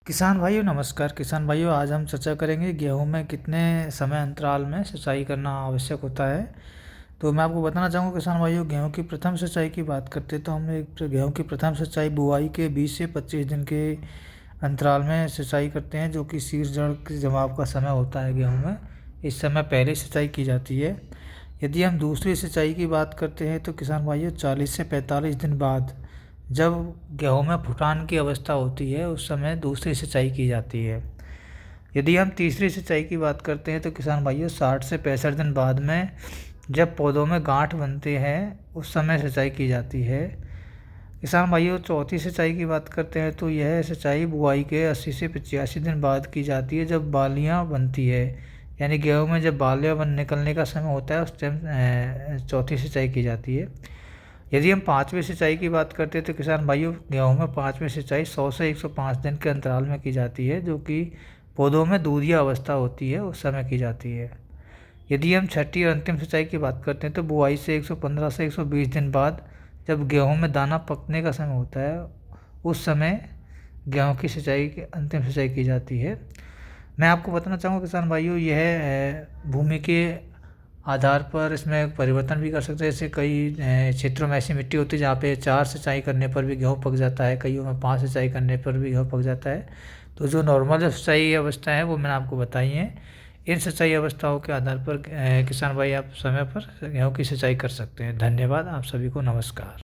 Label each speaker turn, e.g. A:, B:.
A: किसान भाइयों नमस्कार। किसान भाइयों, आज हम चर्चा करेंगे गेहूं में कितने समय अंतराल में सिंचाई करना आवश्यक होता है। तो मैं आपको बताना चाहूँगा किसान भाइयों, गेहूं की प्रथम सिंचाई की बात करते हैं तो हम एक गेहूं की प्रथम सिंचाई बुआई के 20 से 25 दिन के अंतराल में सिंचाई करते हैं, जो कि शीर्ष जड़ के जमाव का समय होता है गेहूँ में। इस समय पहले सिंचाई की जाती है। यदि हम दूसरी सिंचाई की बात करते हैं तो किसान भाइयों 40 से 45 दिन बाद जब गेहूं में फुटान की अवस्था होती है उस समय दूसरी सिंचाई की जाती है। यदि हम तीसरी सिंचाई की बात करते हैं तो किसान भाइयों 60 से 65 दिन बाद में जब पौधों में गांठ बनते हैं उस समय सिंचाई की जाती है। किसान भाइयों चौथी सिंचाई की बात करते हैं तो यह सिंचाई बुआई के 80 से 85 दिन बाद की जाती है, जब बालियां बनती है। यानी गेहूं में जब बालियां निकलने का समय होता है उस टाइम चौथी सिंचाई की जाती है। यदि हम पाँचवीं सिंचाई की बात करते हैं तो किसान भाइयों गेहूं में पाँचवीं सिंचाई 100 से 105 दिन के अंतराल में की जाती है, जो कि पौधों में दूधिया अवस्था होती है उस समय की जाती है। यदि हम छठी और अंतिम सिंचाई की बात करते हैं तो बुआई से 115 से 120 दिन बाद जब गेहूं में दाना पकने का समय होता है उस समय गेहूं की सिंचाई की अंतिम सिंचाई की जाती है। मैं आपको बताना चाहूँगा किसान भाइयों, यह भूमि के आधार पर इसमें परिवर्तन भी कर सकते हैं। जैसे कई क्षेत्रों में ऐसी मिट्टी होती है जहाँ पे 4 सिंचाई करने पर भी गेहूँ पक जाता है, कईयों में 5 सिंचाई करने पर भी गेहूँ पक जाता है। तो जो नॉर्मल जो सिंचाई अवस्था है वो मैंने आपको बताई है। इन सिंचाई अवस्थाओं के आधार पर किसान भाई आप समय पर गेहूँ की सिंचाई कर सकते हैं। धन्यवाद, आप सभी को नमस्कार।